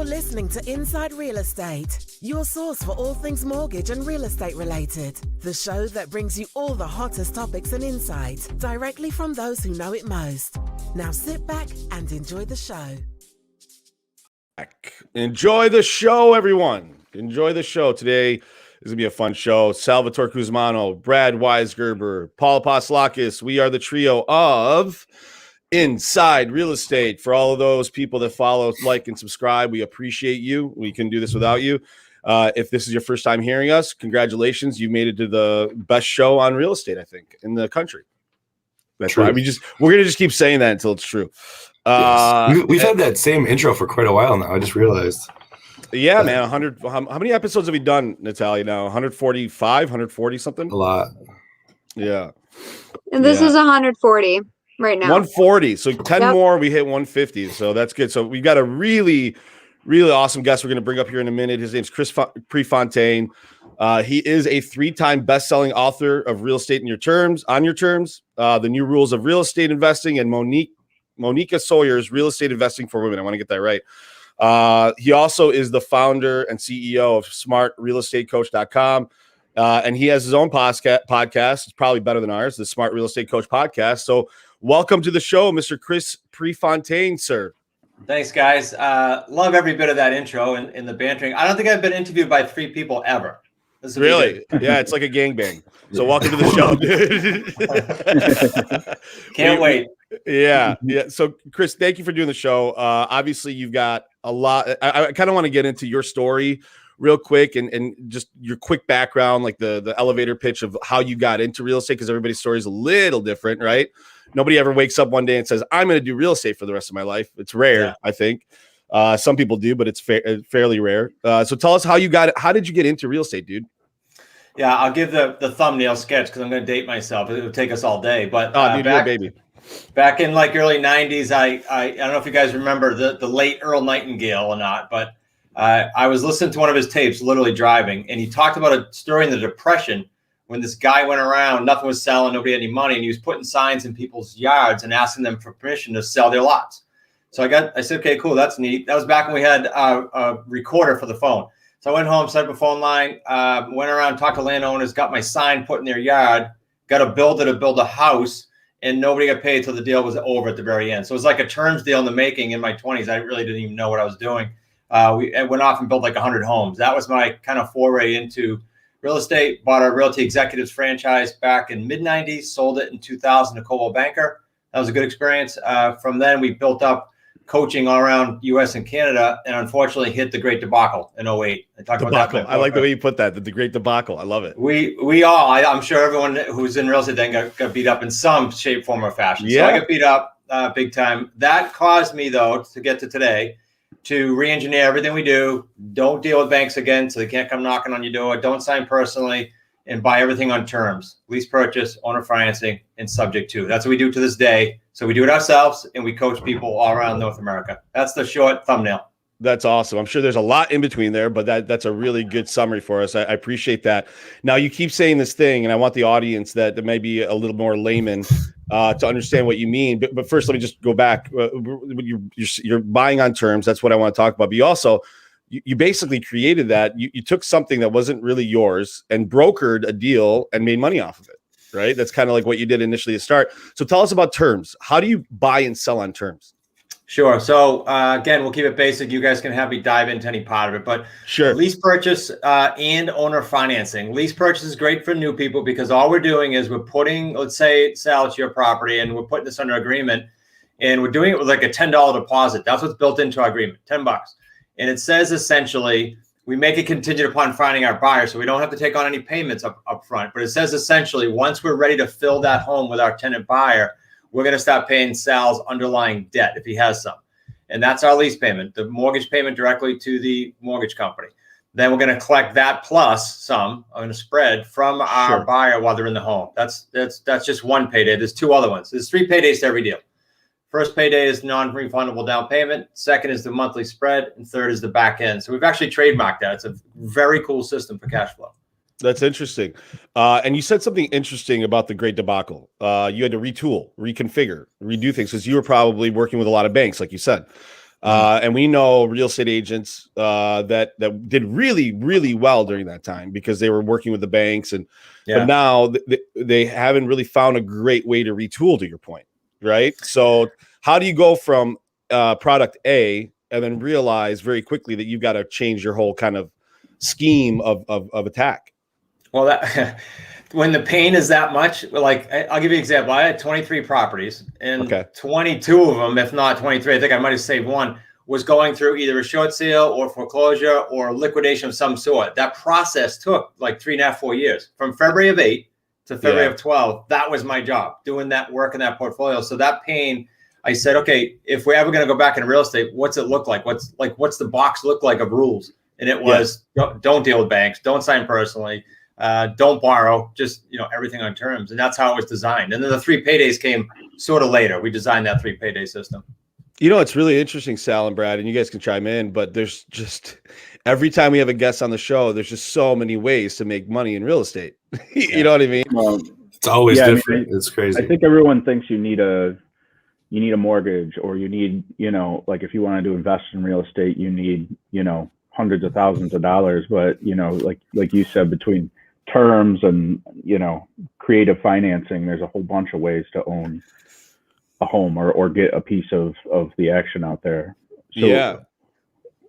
listening to Inside Real Estate, your source for all things mortgage and real estate related. The show that brings you all the hottest topics and insights directly from those who know it most. Now sit back and enjoy the show. Enjoy the show, everyone. Enjoy the show. Today is going to be a fun show. Salvatore Cusmano, Brad Weisgerber, Paul Aposlakis. We are the trio of Inside Real Estate. For all of those people that follow, like, and subscribe, we appreciate you. We couldn't do this without you. If this is your first time hearing us, congratulations. You made it to the best show on real estate, I think, in the country. That's right. We're going to just keep saying that until it's true. Yes. We've had that same intro for quite a while now. I just realized. Yeah, man. 100. How many episodes have we done, Natalia? Now 145, 140 something. A lot. Yeah. And this is 140 right now. 140. So 10 more, we hit 150. So that's good. So we got a really, really awesome guest we're going to bring up here in a minute. His name's Chris Prefontaine. He is a 3-time best-selling author of Real Estate on Your Terms, The New Rules of Real Estate Investing, and Moneeka Sawyer's Real Estate Investing for Women. I want to get that right. He also is the founder and CEO of smartrealestatecoach.com. And he has his own podcast. It's probably better than ours, the Smart Real Estate Coach podcast. So welcome to the show, Mr. Chris Prefontaine, sir. Thanks, guys. Love every bit of that intro and the bantering. I don't think I've been interviewed by 3 people ever. Really? Yeah, it's like a gangbang. So welcome to the show, dude. Can't wait. Yeah. So, Chris, thank you for doing the show. Obviously, you've got a lot. I kind of want to get into your story real quick and just your quick background, like the elevator pitch of how you got into real estate, because everybody's story is a little different, right? Nobody ever wakes up one day and says, I'm going to do real estate for the rest of my life. It's rare, I think. Some people do, but it's fairly rare. So tell us how did you get into real estate, dude? Yeah, I'll give the thumbnail sketch because I'm going to date myself. It would take us all day. But back in like early 90s, I don't know if you guys remember the late Earl Nightingale or not, but I was listening to one of his tapes, literally driving, and he talked about a story in the Depression when this guy went around, nothing was selling, nobody had any money, and he was putting signs in people's yards and asking them for permission to sell their lots. So I said, okay, cool, that's neat. That was back when we had a recorder for the phone. So I went home, set up a phone line, went around, talked to landowners, got my sign put in their yard, got a builder to build a house, and nobody got paid until the deal was over at the very end. So it was like a terms deal in the making in my 20s. I really didn't even know what I was doing. We went off and built like 100 homes. That was my kind of foray into real estate. Bought our Realty Executives franchise back in mid-90s, sold it in 2000 to Coldwell Banker. That was a good experience. From then, we built up coaching all around U.S. and Canada, and unfortunately hit the Great Debacle in 08. I talked about that. I like the way you put that, the Great Debacle. I love it. We all, I'm sure everyone who's in real estate then got beat up in some shape, form, or fashion. Yeah. So I got beat up big time. That caused me, though, to get to today, to re-engineer everything we do. Don't deal with banks again, so they can't come knocking on your door. Don't sign personally, and buy everything on terms. Lease purchase, owner financing, and subject to. That's what we do to this day. So we do it ourselves, and we coach people all around North America. That's the short thumbnail. That's awesome. I'm sure there's a lot in between there, but that's a really good summary for us. I appreciate that. Now, you keep saying this thing, and I want the audience that may be a little more layman to understand what you mean. But first, let me just go back. You're buying on terms. That's what I want to talk about. But you also, you basically created that. You took something that wasn't really yours and brokered a deal and made money off of it, right? That's kind of like what you did initially to start. So tell us about terms. How do you buy and sell on terms? Sure. So again, we'll keep it basic. You guys can have me dive into any part of it, but sure. Lease purchase and owner financing. Lease purchase is great for new people because all we're doing is we're putting, let's say, Sal, it's your property, and we're putting this under agreement, and we're doing it with like a $10 deposit. That's what's built into our agreement, $10. And it says essentially we make it contingent upon finding our buyer, so we don't have to take on any payments up front. But it says essentially once we're ready to fill that home with our tenant buyer, we're going to start paying Sal's underlying debt if he has some. And that's our lease payment, the mortgage payment directly to the mortgage company. Then we're going to collect that plus some on a spread from our buyer while they're in the home. That's just one payday. There's 2 other ones. There's 3 paydays to every deal. First payday is non-refundable down payment. Second is the monthly spread. And third is the back end. So we've actually trademarked that. It's a very cool system for cash flow. That's interesting. And you said something interesting about the Great Debacle. You had to retool, reconfigure, redo things because you were probably working with a lot of banks, like you said. And we know real estate agents that did really, really well during that time because they were working with the banks. But now they haven't really found a great way to retool, to your point, right? So how do you go from product A and then realize very quickly that you've got to change your whole kind of scheme of attack? Well, that when the pain is that much, like I'll give you an example. I had 23 properties, and 22 of them, if not 23, I think I might have saved one, was going through either a short sale or foreclosure or liquidation of some sort. That process took like 3.5, 4 years. From February of 8 to February of 12, that was my job, doing that work in that portfolio. So that pain, I said, okay, if we're ever going to go back into real estate, what's it look like? What's the box look like of rules? And it was don't deal with banks, don't sign personally, don't borrow, just everything on terms. And that's how it was designed. And then the 3 paydays came sort of later. We designed that 3 payday system. It's really interesting, Sal and Brad, and you guys can chime in, but there's just every time we have a guest on the show, there's just so many ways to make money in real estate. You know what I mean? Well, it's always different. It's crazy. I think everyone thinks you need a mortgage, or you need, like if you wanted to invest in real estate, you need, hundreds of thousands of dollars. But, like you said, between terms and, creative financing, there's a whole bunch of ways to own a home or get a piece of the action out there. So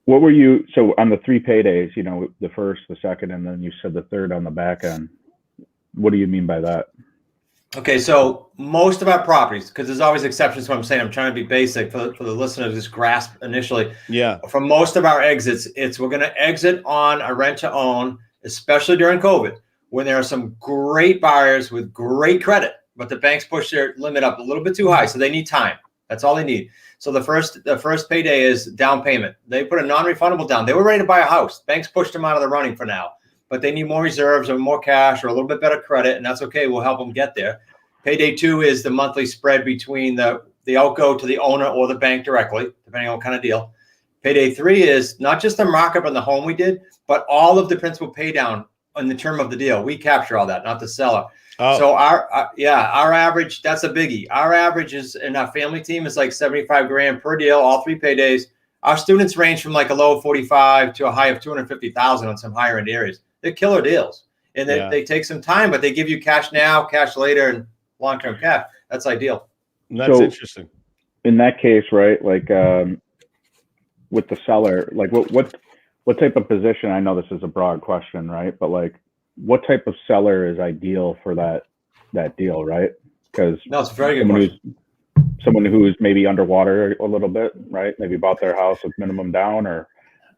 what were you, so on the 3 paydays, the first, the second, and then you said the third on the back end, what do you mean by that? Okay, so most of our properties, because there's always exceptions to what I'm saying, I'm trying to be basic for the listener to just grasp initially. Yeah. For most of our exits, we're going to exit on a rent to own, especially during COVID, when there are some great buyers with great credit, but the banks push their limit up a little bit too high, so they need time. That's all they need. So the first payday is down payment. They put a non-refundable down. They were ready to buy a house. Banks pushed them out of the running for now, but they need more reserves or more cash or a little bit better credit, and that's okay. We'll help them get there. Payday 2 is the monthly spread between the outgo to the owner or the bank directly, depending on what kind of deal. Payday 3 is not just the markup on the home we did, but all of the principal pay down on the term of the deal. We capture all that, not the seller. Oh. So our average, that's a biggie. Our average is in our family team is like 75 grand per deal, all 3 paydays. Our students range from like a low of 45 to a high of 250,000 on some higher end areas. They're killer deals, and they take some time, but they give you cash now, cash later, and long-term cash. That's ideal. That's interesting. In that case, right? Like with the seller, like what type of position? I know this is a broad question, right? But like, what type of seller is ideal for that deal, right? Because it's a very good question. Someone who's maybe underwater a little bit, right? Maybe bought their house with minimum down, or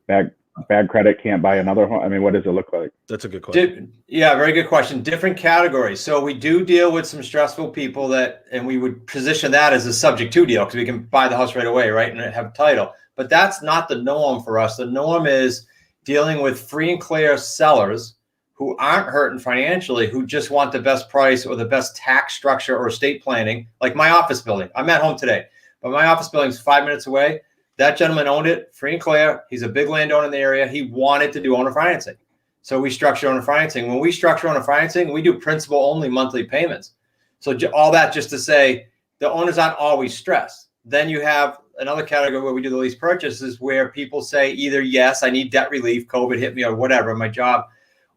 bad credit, can't buy another home. I mean, what does it look like? That's a good question. Very good question. Different categories. So we do deal with some stressful people and we would position that as a subject to deal because we can buy the house right away, right, and have title. But that's not the norm for us. The norm is dealing with free and clear sellers who aren't hurting financially, who just want the best price or the best tax structure or estate planning, like my office building. I'm at home today, but my office building's 5 minutes away. That gentleman owned it, free and clear. He's a big landowner in the area. He wanted to do owner financing. So we structure owner financing. When we structure owner financing, we do principal only monthly payments. So all that just to say the owners aren't always stressed. Then you have another category where we do the lease purchases where people say either, yes, I need debt relief, COVID hit me or whatever, my job,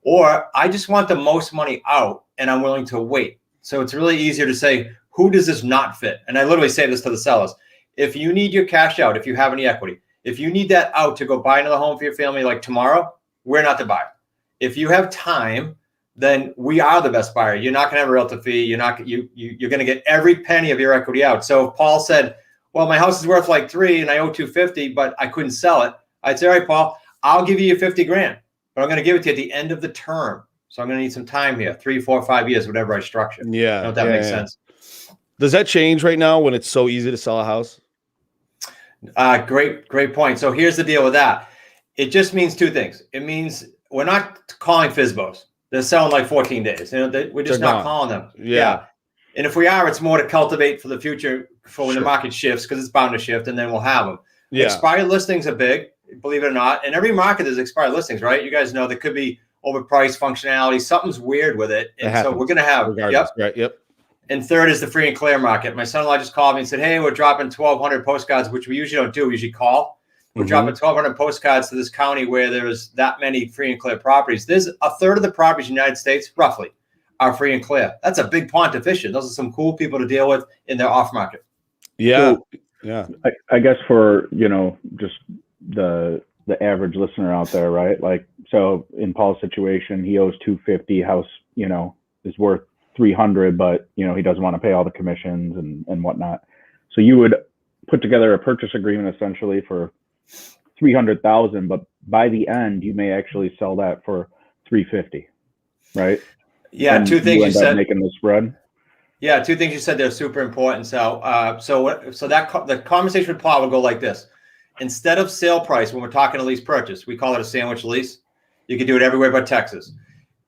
or I just want the most money out and I'm willing to wait. So it's really easier to say, who does this not fit? And I literally say this to the sellers. If you need your cash out, if you have any equity, if you need that out to go buy another home for your family like tomorrow, we're not the buyer. If you have time, then we are the best buyer. You're not going to have a realtor fee. You're going to get every penny of your equity out. So if Paul said, well, my house is worth like 3 and I owe 250, but I couldn't sell it, I'd say, all right, Paul, I'll give you your 50 grand, but I'm going to give it to you at the end of the term. So I'm going to need some time here, 3, 4, 5 years, whatever I structure. Yeah. I know if that makes sense. Does that change right now when it's so easy to sell a house? Great point. So here's the deal with that. It just means 2 things. It means we're not calling FSBOs. They're selling like 14 days. We're just not calling them. Yeah. And if we are, it's more to cultivate for the future for when the market shifts, because it's bound to shift, and then we'll have them. Yeah. Expired listings are big, believe it or not. In every market, there's expired listings, right? You guys know there could be overpriced functionality. Something's weird with it. And so we're going to have, right. Yep. And third is the free and clear market. My son-in-law just called me and said, hey, we're dropping 1,200 postcards, which we usually don't do. We usually call. We're dropping 1,200 postcards to this county where there's that many free and clear properties. There's a third of the properties in the United States, roughly, are free and clear. That's a big pond to fish in. Those are some cool people to deal with in their off market. Yeah. So, yeah. I guess for, just the average listener out there, right? Like, so in Paul's situation, he owes 250, house, is worth 300, but he doesn't want to pay all the commissions and whatnot. So you would put together a purchase agreement essentially for 300,000, but by the end you may actually sell that for 350, right? Yeah, and two things you said. Making the spread. Yeah, two things you said they're super important. So the conversation with Paul will go like this: instead of sale price, when we're talking a lease purchase, we call it a sandwich lease. You can do it everywhere but Texas.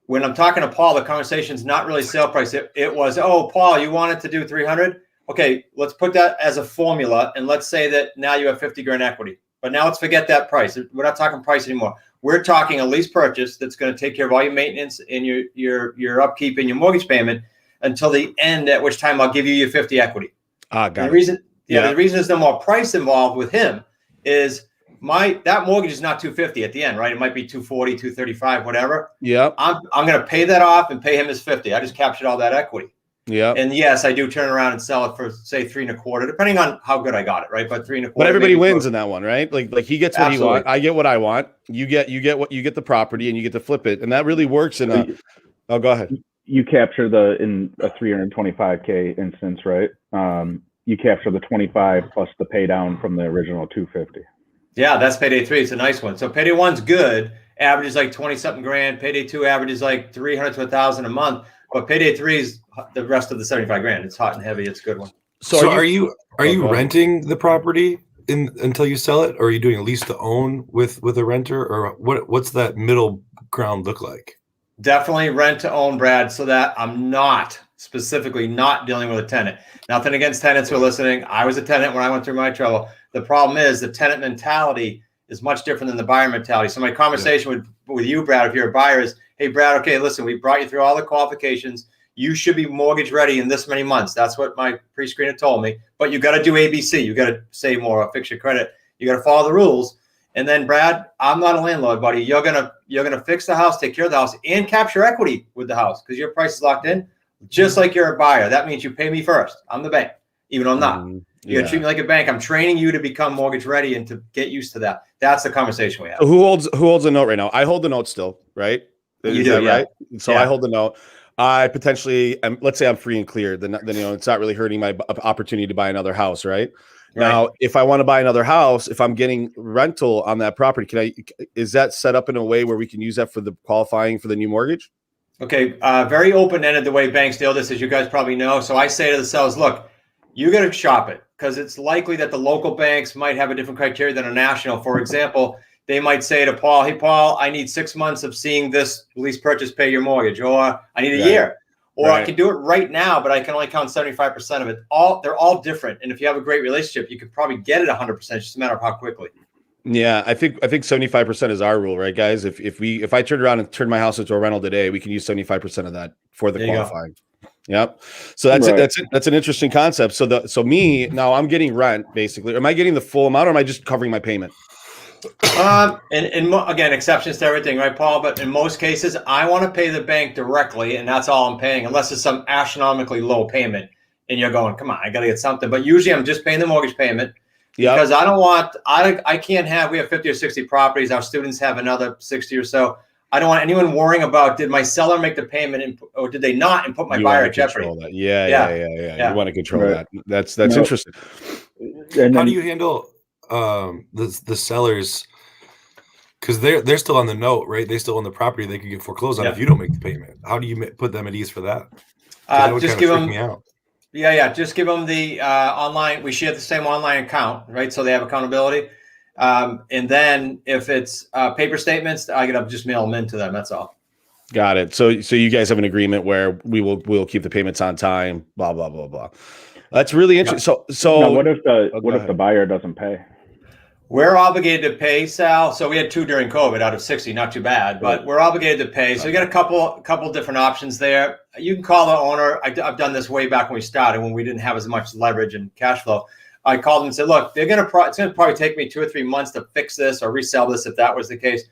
When I'm talking to Paul, the conversation's not really sale price. It was, oh, Paul, you wanted to do 300. Okay, let's put that as a formula, and let's say that now you have 50 grand equity. But now let's forget that price. We're not talking price anymore. We're talking a lease purchase that's going to take care of all your maintenance and your upkeep and your mortgage payment until the end, at which time I'll give you your 50 equity. Got the it. reason, the reason there's no more price involved with him is that mortgage is not 250 at the end, right? It might be 240, 235, whatever. Yeah. I'm going to pay that off and pay him his 50. I just captured all that equity. Yeah. And yes, I do turn around and sell it for say 3.25, depending on how good I got it, right? But 3.25. But everybody wins in that one, right? Like he gets what he wants. I get what I want. You get the property and you get to flip it. And that really works in go ahead. You capture in a 325K instance, right? You capture the 25 plus the pay down from the original 250. Yeah, that's payday 3. It's a nice one. So payday 1's good. Average is like 20 something grand. Payday 2 average is like 300 to 1,000 a month. But payday 3 is the rest of the 75 grand. It's hot and heavy. It's a good one. So are you renting the property until you sell it, or are you doing a lease to own with a renter, or what's that middle ground look like? Definitely rent to own, Brad, so that I'm specifically not dealing with a tenant. Nothing against tenants who are listening. I was a tenant when I went through my trouble. The problem is the tenant mentality is much different than the buyer mentality. So my conversation with you, Brad, if you're a buyer, is, hey, Brad, okay, listen, we brought you through all the qualifications. You should be mortgage ready in this many months. That's what my pre-screener told me. But you got to do ABC. You got to save more, fix your credit. You got to follow the rules. And then, Brad, I'm not a landlord, buddy. You're gonna fix the house, take care of the house, and capture equity with the house because your price is locked in, just like you're a buyer. That means you pay me first. I'm the bank, even though I'm not. You're gonna treat me like a bank. I'm training you to become mortgage ready and to get used to that. That's the conversation we have. So who holds a note right now? I hold the note still, right? You do, right? So I hold the note. I potentially, let's say I'm free and clear. Then it's not really hurting my opportunity to buy another house, right? Now, if I want to buy another house, if I'm getting rental on that property, is that set up in a way where we can use that for the qualifying for the new mortgage? Okay, very open-ended the way banks deal this, as you guys probably know. So I say to the sellers, look, you got to shop it because it's likely that the local banks might have a different criteria than a national. For example, they might say to Paul, hey, Paul, I need 6 months of seeing this lease purchase pay your mortgage, or I need a year. Or I can do it right now, but I can only count 75% of it. They're all different. And if you have a great relationship, you could probably get it 100%. It's just a matter of how quickly. Yeah, I think 75% is our rule, right, guys? If I turned around and turned my house into a rental today, we can use 75% of that for the qualifying. Yep. So that's an interesting concept. So me now I'm getting rent basically. Am I getting the full amount, or am I just covering my payment? And again, exceptions to everything, right, Paul? But in most cases, I want to pay the bank directly, and that's all I'm paying, unless it's some astronomically low payment, and you're going, come on, I got to get something. But usually, I'm just paying the mortgage payment because I don't want. I can't have. We have 50 or 60 properties. Our students have another 60 or so. I don't want anyone worrying about did my seller make the payment or did they not, and put my buyer at jeopardy. Yeah. You want to control that. That's interesting. And how do you handle the sellers, because they're still on the note, right? They still own the property. They could get foreclosed on if you don't make the payment. How do you put them at ease for that? Just give them just give them the online. We share the same online account, right? So they have accountability. And then if it's paper statements, I gotta just mail them in to them. That's all. Got it. So you guys have an agreement where we'll keep the payments on time. Blah blah blah blah. That's really interesting. So now what if the buyer doesn't pay? We're obligated to pay, Sal. So we had 2 during COVID out of 60, not too bad, but we're obligated to pay. So you got a couple different options there. You can call the owner. I've done this way back when we started, when we didn't have as much leverage and cash flow. I called them and said, look, it's going to probably take me 2 or 3 months to fix this or resell this if that was the case.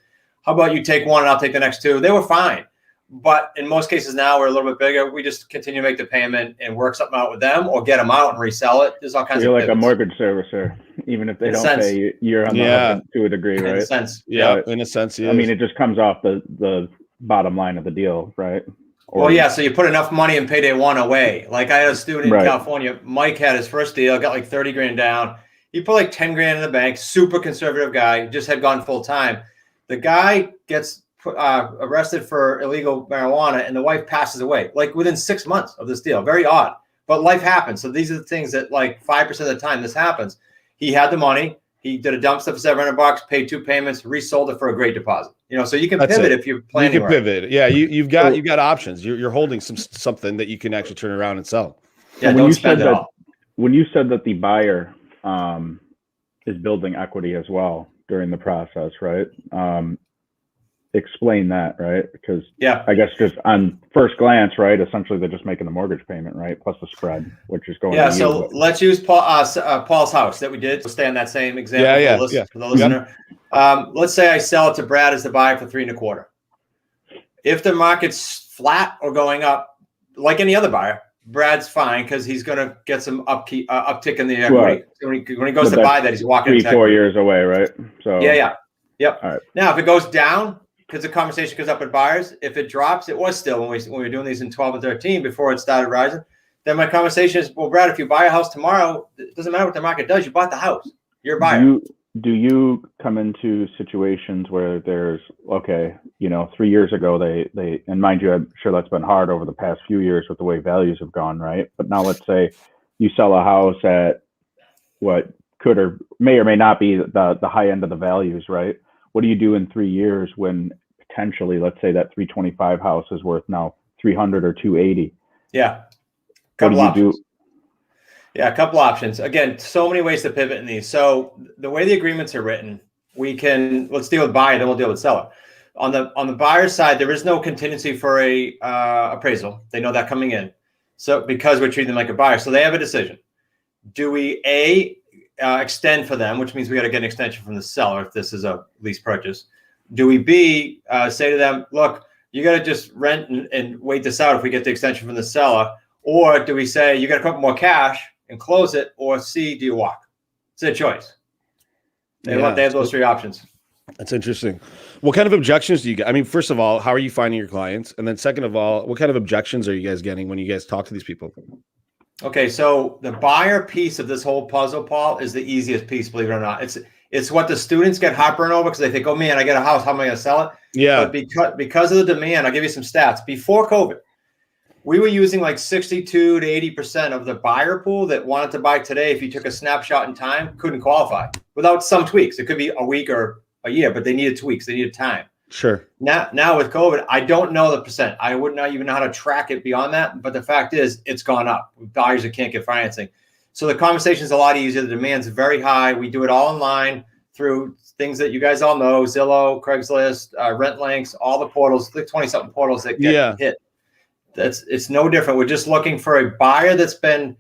How about you take 1 and I'll take the next 2? They were fine. But in most cases now we're a little bit bigger. We just continue to make the payment and work something out with them or get them out and resell it. There's all kinds of You're like a mortgage servicer. Even if they don't pay, you're on the hook to a degree, right? In a sense. Yeah, in a sense, I mean, it just comes off the bottom line of the deal, right? Well, yeah, so you put enough money in payday 1 away. Like I had a student in California, Mike had his first deal, got like 30 grand down. He put like 10 grand in the bank, super conservative guy, just had gone full time. The guy gets arrested for illegal marijuana and the wife passes away like within 6 months of this deal. Very odd, but life happens. So these are the things that like 5% of the time this happens. He had the money. He did a dump stuff for $700, paid 2 payments, resold it for a great deposit. You know, so you can pivot if you're planning. You can pivot. Yeah, you've got options. You're holding something that you can actually turn around and sell. Yeah, don't spend it all. When you said that the buyer is building equity as well during the process, right? Explain that, right? Because I guess just on first glance, right, essentially they're just making the mortgage payment, right, plus the spread, which is going. Yeah, so let's use Paul's house that we did. We'll stay on that same example for the listener. Let's say I sell it to Brad as the buyer for 3.25. If the market's flat or going up, like any other buyer, Brad's fine because he's going to get some uptick in the equity. So when he goes to buy that, he's walking 3-4 years away, right? So yep. All right. Now, if it goes down, because the conversation goes up with buyers, if it drops, it was still when we were doing these in 12 and 13 before it started rising. Then my conversation is, well, Brad, if you buy a house tomorrow, it doesn't matter what the market does. You bought the house. You're a buyer. Do you come into situations where there's 3 years ago they and mind you, I'm sure that's been hard over the past few years with the way values have gone, right? But now let's say you sell a house at what could or may not be the high end of the values, right? What do you do in 3 years when potentially, let's say that 325 house is worth now 300 or 280? Yeah. What do you do? Yeah, a couple options. Again, so many ways to pivot in these. So the way the agreements are written, let's deal with buyer, then we'll deal with seller. On the buyer's side, there is no contingency for a appraisal. They know that coming in. So because we're treating them like a buyer, so they have a decision. Do we extend for them, which means we got to get an extension from the seller if this is a lease purchase? Do we B, say to them, look, you got to just rent and wait this out if we get the extension from the seller? Or do we say you got to come up more cash and close it? Or C, do you walk? It's their choice. They have those 3 options. That's interesting. What kind of objections do you get? I mean, first of all, how are you finding your clients? And then second of all, what kind of objections are you guys getting when you guys talk to these people? Okay, so the buyer piece of this whole puzzle, Paul, is the easiest piece, believe it or not. It's what the students get heartburn over because they think, oh man, I get a house, how am I going to sell it? Yeah. But because of the demand, I'll give you some stats. Before COVID, we were using like 62 to 80% of the buyer pool that wanted to buy today. If you took a snapshot in time, couldn't qualify without some tweaks. It could be a week or a year, but they needed tweaks. They needed time. Sure. Now with COVID, I don't know the percent. I would not even know how to track it beyond that. But the fact is, it's gone up. Buyers that can't get financing. So the conversation is a lot easier. The demand's very high. We do it all online through things that you guys all know: Zillow, Craigslist, RentLinks, all the portals, the 20-something portals that get hit. It's no different. We're just looking for a buyer that's been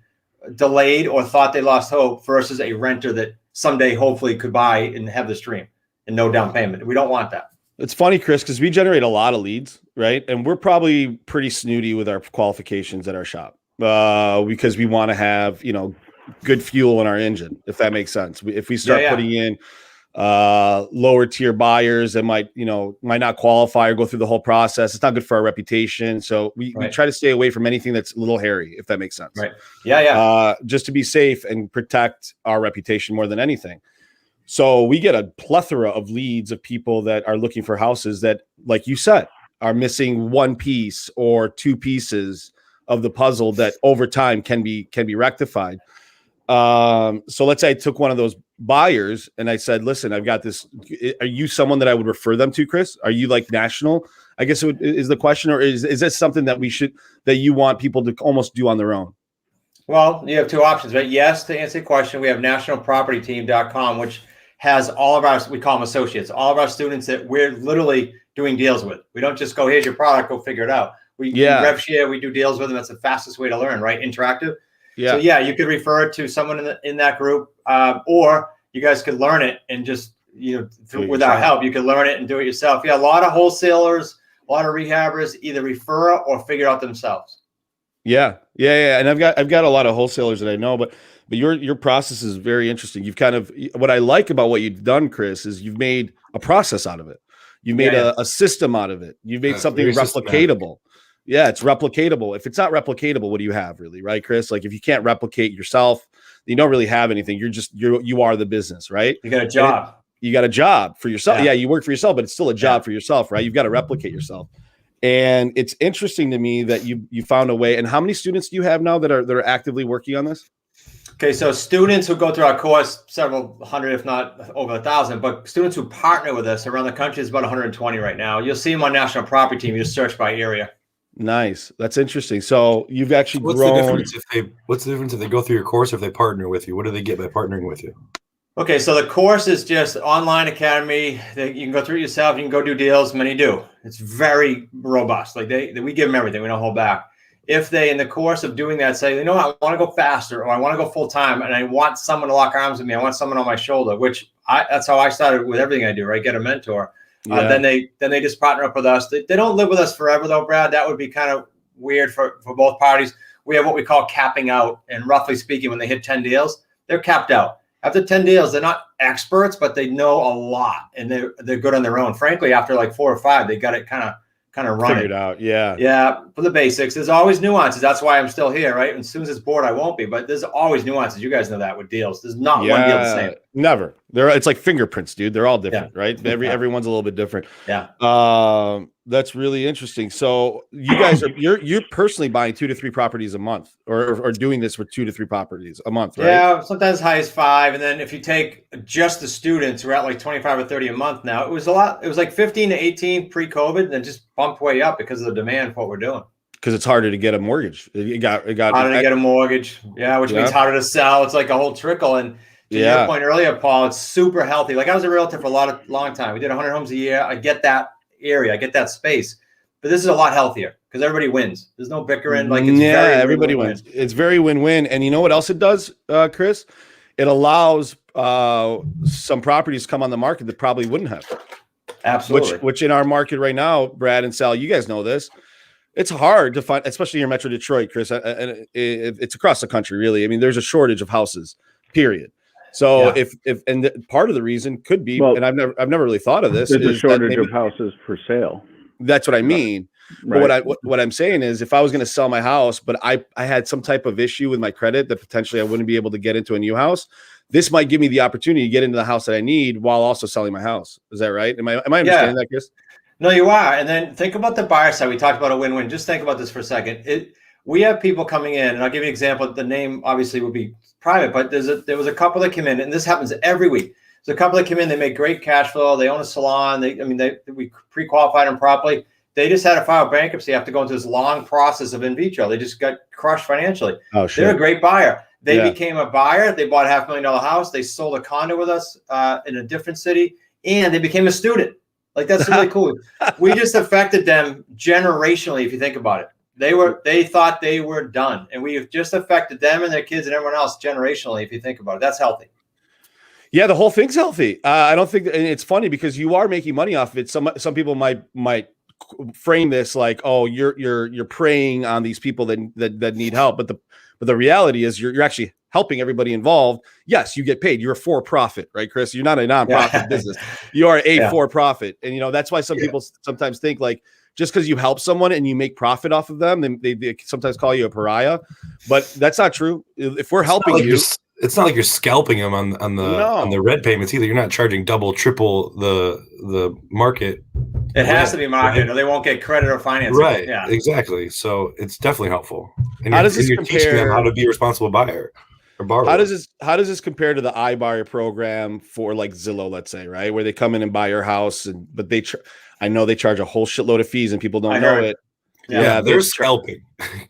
delayed or thought they lost hope versus a renter that someday hopefully could buy and have the stream and no down payment. We don't want that. It's funny, Chris, because we generate a lot of leads, right? And we're probably pretty snooty with our qualifications at our shop because we want to have, good fuel in our engine, if that makes sense. If we start putting in lower tier buyers that might not qualify or go through the whole process, it's not good for our reputation. So we try to stay away from anything that's a little hairy, if that makes sense. Right. Yeah. Just to be safe and protect our reputation more than anything. So we get a plethora of leads of people that are looking for houses that, like you said, are missing one piece or 2 pieces of the puzzle that over time can be rectified. So let's say I took one of those buyers and I said, listen, I've got this. Are you someone that I would refer them to, Chris? Are you like national? I guess is the question, or is this something that that you want people to almost do on their own? Well, you have 2 options, right? Yes, to answer the question, we have nationalpropertyteam.com, which has all of our, we call them associates, all of our students that we're literally doing deals with. We don't just go, here's your product, go figure it out. We rev share, we do deals with them. That's the fastest way to learn, right? Interactive. Yeah. So yeah, you could refer it to someone in that group, or you guys could learn it and just, with our help, you could learn it and do it yourself. Yeah, a lot of wholesalers, a lot of rehabbers either refer or figure it out themselves. Yeah. And I've got a lot of wholesalers that I know, but your process is very interesting. You've kind of, what I like about what you've done, Chris, is you've made a process out of it. You made a system out of it. You've made something replicatable. Yeah, it's replicatable. If it's not replicatable, what do you have really, right, Chris? Like if you can't replicate yourself, you don't really have anything. You are the business, right? You got a job. You got a job for yourself. Yeah, you work for yourself, but it's still a job for yourself, right? You've got to replicate yourself. And it's interesting to me that you found a way. And how many students do you have now that are actively working on this? Okay, so students who go through our course, several hundred, if not over 1,000, but students who partner with us around the country is about 120 right now. You'll see them on National Property Team. You just search by area. Nice. That's interesting. So you've actually grown. What's the difference if they go through your course or if they partner with you? What do they get by partnering with you? Okay, so the course is just online academy. You can go through it yourself. You can go do deals. Many do. It's very robust. Like we give them everything. We don't hold back. If they, in the course of doing that, say, I want to go faster, or I want to go full time, and I want someone to lock arms with me. I want someone on my shoulder, that's how I started with everything I do, right? Get a mentor. Then they just partner up with us. They don't live with us forever though, Brad. That would be kind of weird for both parties. We have what we call capping out. And roughly speaking, when they hit 10 deals, they're capped out. After 10 deals, they're not experts, but they know a lot and they're good on their own. Frankly, after like 4 or 5, they got it kind of running. Figured out. Yeah. Yeah. For the basics, there's always nuances. That's why I'm still here, right? And as soon as it's bored, I won't be, but there's always nuances. You guys know that with deals. There's not one deal the same. Never. It's like fingerprints, dude. They're all different, right? Everyone's a little bit different. Yeah. That's really interesting. So you guys you're personally buying 2 to 3 properties a month, or doing this with 2 to 3 properties a month, right? Yeah, sometimes as high as 5. And then if you take just the students, we're at like 25 or 30 a month now. It was a lot. It was like 15 to 18 pre-COVID, and then just bumped way up because of the demand for what we're doing. Because it's harder to get a mortge. It got harder to get a mortgage. Yeah, which means harder to sell. It's like a whole trickle. And to your point earlier, Paul, it's super healthy. Like I was a realtor for a long time. We did 100 homes a year. I get that area. I get that space. But this is a lot healthier because everybody wins. There's no bickering. Like everybody wins. It's very win-win. And you know what else it does, Chris? It allows some properties to come on the market that probably wouldn't have. Absolutely. Which in our market right now, Brad and Sal, you guys know this. It's hard to find, especially in Metro Detroit, Chris. And it's across the country, really. I mean, there's a shortage of houses, period. So part of the reason could be, and I've never really thought of this. There's a shortage of houses for sale. That's what I mean. Right. But what I'm saying is, if I was going to sell my house, but I had some type of issue with my credit that potentially I wouldn't be able to get into a new house, this might give me the opportunity to get into the house that I need while also selling my house. Is that right? Am I understanding that, Chris? No, you are. And then think about the buyer side. We talked about a win-win. Just think about this for a second. We have people coming in, and I'll give you an example. The name obviously will be private, but there was a couple that came in, and this happens every week. There's a couple that come in, they make great cash flow. They own a salon. We pre-qualified them properly. They just had to file bankruptcy after going through this long process of in vitro. They just got crushed financially. Oh, shit. They're a great buyer. They became a buyer. They bought a $500,000 house. They sold a condo with us in a different city, and they became a student. Like, that's really cool. We just affected them generationally, if you think about it. They thought they were done, and we have just affected them and their kids and everyone else generationally, if you think about it. That's healthy. Yeah, the whole thing's healthy. I don't think, and it's funny because you are making money off of it. Some people might frame this like, oh, you're preying on these people that need help, but the reality is you're actually helping everybody involved. Yes, you get paid. You're a for-profit, right, Chris? You're not a nonprofit business. You are a for-profit, and that's why some people sometimes think like, just because you help someone and you make profit off of them, they sometimes call you a pariah, but that's not true. If we're helping you. It's not like you're scalping them on the rent payments either. You're not charging double, triple the market. It has to be market, or they won't get credit or financing. Right. Yeah. Exactly. So it's definitely helpful. And how does this compare? Teaching them how to be a responsible buyer or borrower. How does this compare to the iBuyer program for like Zillow, let's say, right, where they come in and buy your house, but I know they charge a whole shitload of fees and people don't know it. Yeah, they're scalping.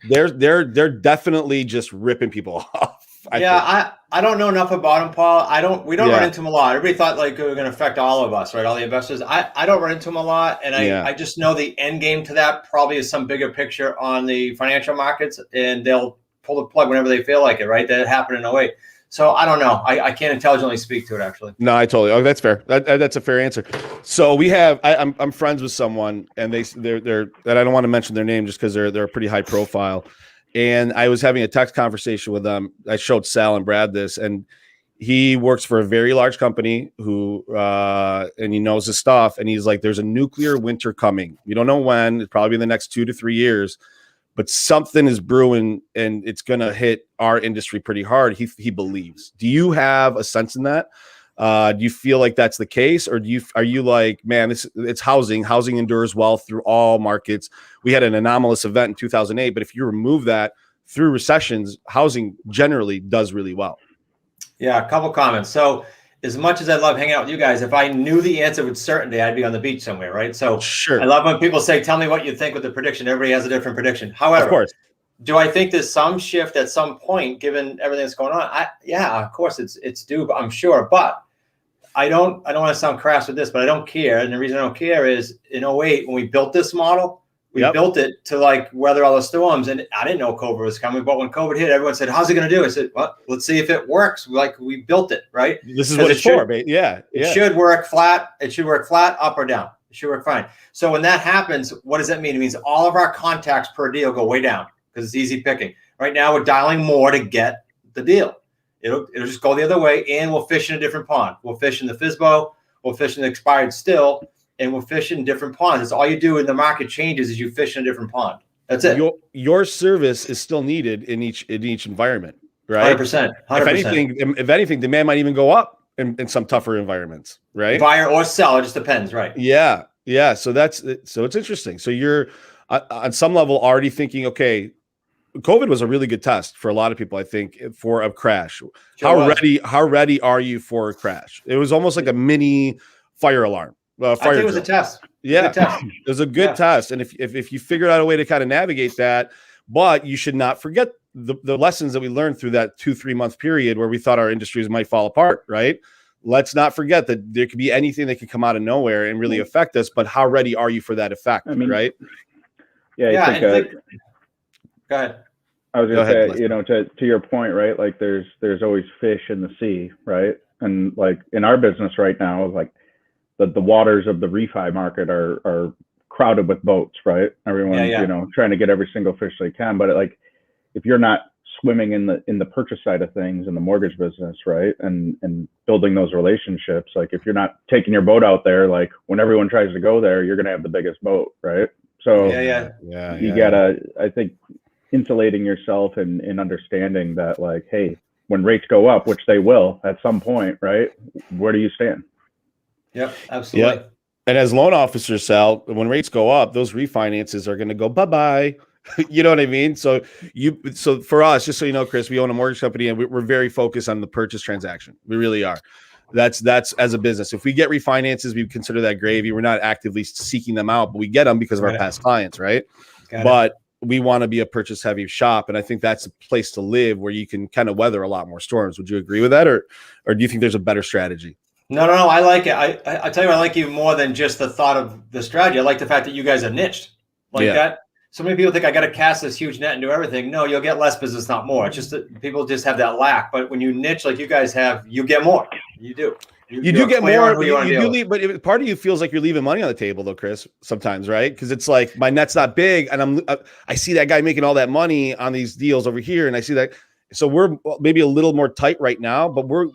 They're definitely just ripping people off. I don't know enough about them, Paul. We don't run into them a lot. Everybody thought like they were going to affect all of us, right? All the investors. I don't run into them a lot, and I just know the end game to that probably is some bigger picture on the financial markets, and they'll pull the plug whenever they feel like it, right? That happened in 08. So I don't know. I can't intelligently speak to it, actually. No, I totally. Oh, that's fair. That's a fair answer. So we have. I'm friends with someone, and they're and I don't want to mention their name just because they're pretty high profile. And I was having a text conversation with them. I showed Sal and Brad this, and he works for a very large company who and he knows his stuff. And he's like, "There's a nuclear winter coming. We don't know when. It's probably in the next 2 to 3 years." But something is brewing, and it's going to hit our industry pretty hard. He believes. Do you have a sense in that? Do you feel like that's the case, or are you like, man, it's housing? Housing endures well through all markets. We had an anomalous event in 2008, but if you remove that through recessions, housing generally does really well. Yeah, a couple comments. So, as much as I love hanging out with you guys, if I knew the answer with certainty, I'd be on the beach somewhere, right? So sure. I love when people say, tell me what you think with the prediction. Everybody has a different prediction. However, of course, do I think there's some shift at some point, given everything that's going on? Yeah, of course it's due, I'm sure. But I don't want to sound crass with this, but I don't care. And the reason I don't care is in 08, when we built this model, we built it to like weather all the storms. And I didn't know COVID was coming, but when COVID hit, everyone said, how's it going to do? I said, well, let's see if it works. Like we built it, right? This is what it's for, mate. Yeah. It should work flat. It should work flat, up or down. It should work fine. So when that happens, what does that mean? It means all of our contacts per deal go way down because it's easy picking. Right now we're dialing more to get the deal. It'll just go the other way, and we'll fish in a different pond. We'll fish in the FSBO, we'll fish in the expired still, and we'll fish in different ponds. That's all you do when the market changes is you fish in a different pond. That's it. Your service is still needed in each environment, right? 100%. If anything, demand might even go up in some tougher environments, right? Buyer or seller, just depends, right? Yeah. So it's interesting. So you're on some level already thinking, okay, COVID was a really good test for a lot of people, I think, for a crash. How ready are you for a crash? It was almost like a mini fire alarm. I think it was a test. Yeah, it was a good test. And if you figured out a way to kind of navigate that, but you should not forget the lessons that we learned through that 2-3 month period where we thought our industries might fall apart, right? Let's not forget that there could be anything that could come out of nowhere and really affect us. But how ready are you for that effect, right? Yeah. Go ahead. I was going to say, to your point, right? Like there's always fish in the sea, right? And like in our business right now, like the waters of the refi market are crowded with boats, right? Everyone's trying to get every single fish they can. But like if you're not swimming in the purchase side of things in the mortgage business, right? And building those relationships, like if you're not taking your boat out there, like when everyone tries to go there, you're going to have the biggest boat, right? So you gotta, I think, insulating yourself and understanding that, like, hey, when rates go up, which they will at some point, right? Where do you stand? Yep, absolutely. Yep. And as loan officers, Sal, when rates go up, those refinances are going to go bye-bye. You know what I mean? So for us, just so you know, Chris, we own a mortgage company and we're very focused on the purchase transaction. We really are. That's as a business. If we get refinances, we consider that gravy. We're not actively seeking them out, but we get them because of our past clients, right? But we want to be a purchase heavy shop. And I think that's a place to live where you can kind of weather a lot more storms. Would you agree with that? Or do you think there's a better strategy? No. I like it. I tell you, I like you more than just the thought of the strategy. I like the fact that you guys are niched like that. So many people think I got to cast this huge net and do everything. No, you'll get less business, not more. It's just that people just have that lack. But when you niche like you guys have, you get more. You do. You do get more. You do leave, but part of you feels like you're leaving money on the table, though, Chris. Sometimes, right? Because it's like my net's not big, and I see that guy making all that money on these deals over here, and I see that. So we're maybe a little more tight right now, but we're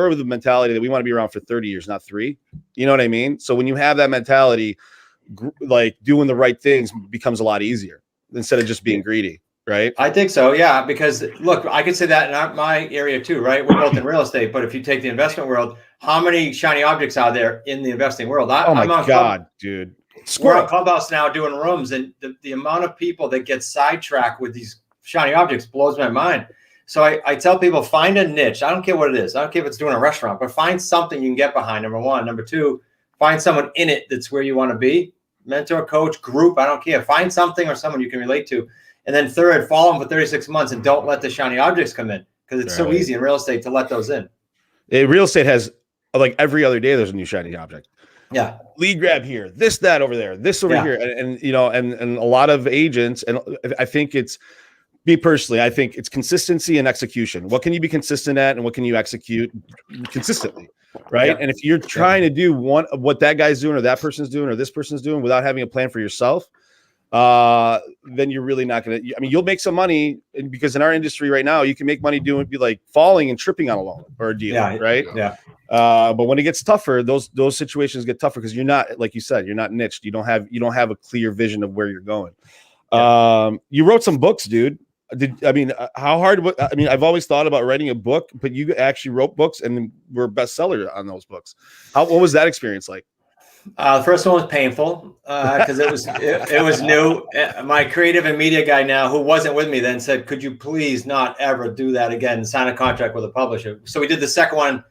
with the mentality that we want to be around for 30 years, not 3. You know what I mean? So when you have that mentality, like doing the right things becomes a lot easier instead of just being greedy, right? I think so, yeah. Because look, I could say that in my area too, right? We're both in real estate, but if you take the investment world, how many shiny objects are there in the investing world? Oh my God, dude! We're on Clubhouse now doing rooms, and the amount of people that get sidetracked with these shiny objects blows my mind. So I tell people, find a niche. I don't care what it is. I don't care if it's doing a restaurant, but find something you can get behind, number one. Number two, find someone in it that's where you want to be. Mentor, coach, group, I don't care. Find something or someone you can relate to. And then third, follow them for 36 months and don't let the shiny objects come in. because it's so easy in real estate to let those in. Real estate has, like, every other day there's a new shiny object. Yeah. Lead grab here, this, that over there, this over here. And you know, and a lot of agents, and I think it's, me personally, I think it's consistency and execution. What can you be consistent at, and what can you execute consistently? Right. Yeah. And if you're trying to do what that guy's doing, or that person's doing, or this person's doing, without having a plan for yourself, then you're really not going to, I mean, you'll make some money, because in our industry right now, you can make money be like falling and tripping on a loan or a deal. Right. Yeah. But when it gets tougher, those situations get tougher, because you're not, like you said, you're not niched. You don't have a clear vision of where you're going. Yeah. You wrote some books, dude. How hard? I mean, I've always thought about writing a book, but you actually wrote books and were bestseller on those books. What was that experience like? The first one was painful because it was new. My creative and media guy now, who wasn't with me then, said, "Could you please not ever do that again? Sign a contract with a publisher." So we did the second one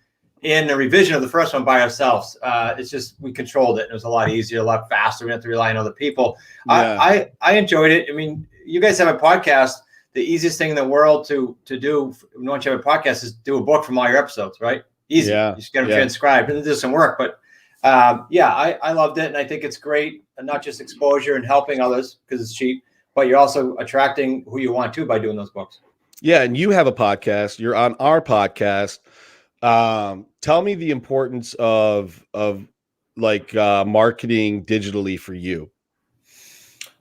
in a revision of the first one by ourselves. It's just, we controlled it. It was a lot easier, a lot faster. We didn't have to rely on other people. Yeah. I enjoyed it. I mean, you guys have a podcast. The easiest thing in the world to do once you have a podcast is do a book from all your episodes, right? Easy. Yeah. You just get them transcribed, and there's some work. But I loved it. And I think it's great, and not just exposure and helping others because it's cheap, but you're also attracting who you want to by doing those books. Yeah. And you have a podcast. You're on our podcast. Tell me the importance of marketing digitally for you.